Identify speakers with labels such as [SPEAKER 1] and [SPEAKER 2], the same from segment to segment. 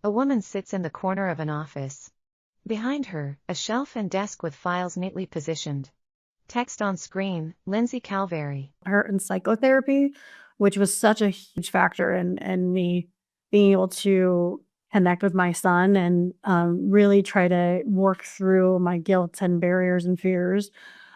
[SPEAKER 1] A woman sits in the corner of an office. Behind her, a shelf and desk with files neatly positioned. Text on screen, Lindsay Calvary.
[SPEAKER 2] Her in psychotherapy, which was such a huge factor in me being able to connect with my son and really try to work through my guilt and barriers and fears.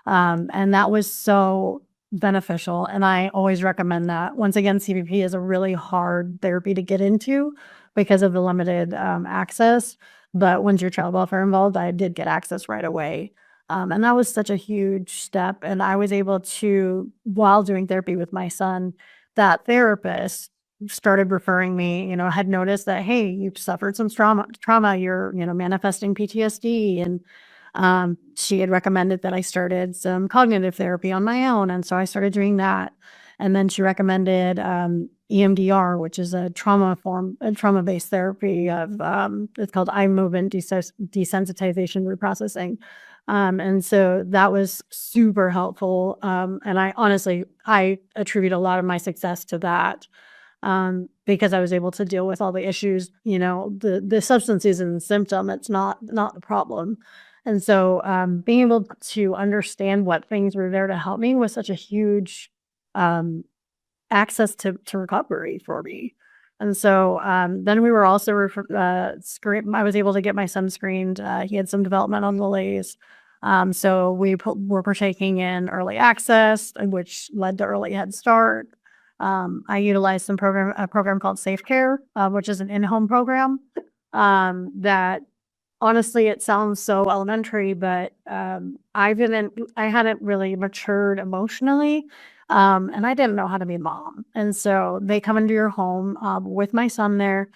[SPEAKER 2] And that was so beneficial. And I always recommend that. Once again, CBP is a really hard therapy to get into because of the limited access. But once your child welfare involved, I did get access right away. And that was such a huge step. And I was able to, while doing therapy with my son, that therapist started referring me, had noticed that, hey, you've suffered some trauma, you're, manifesting PTSD. And she had recommended that I started some cognitive therapy on my own. And so I started doing that. And then she recommended EMDR, which is a trauma-based therapy of, it's called eye movement desensitization reprocessing. And so that was super helpful. And I attribute a lot of my success to that, because I was able to deal with all the issues. The substance isn't the symptom; it's not the problem. And so, being able to understand what things were there to help me was such a huge access to recovery for me. And so, then we were also I was able to get my son screened. He had some developmental delays. So were partaking in early access, which led to early Head Start. I utilized a program called Safe Care, which is an in-home program, that honestly, it sounds so elementary, but I hadn't really matured emotionally, and I didn't know how to be a mom. And so they come into your home with my son there.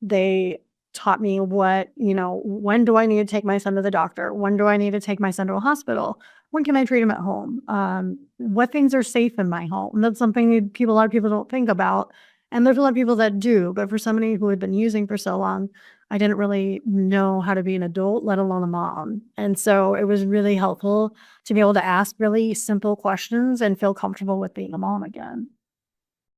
[SPEAKER 2] They taught me when do I need to take my son to the doctor? When do I need to take my son to a hospital? When can I treat him at home? What things are safe in my home? That's something a lot of people don't think about. And there's a lot of people that do, but for somebody who had been using for so long, I didn't really know how to be an adult, let alone a mom. And so it was really helpful to be able to ask really simple questions and feel comfortable with being a mom again.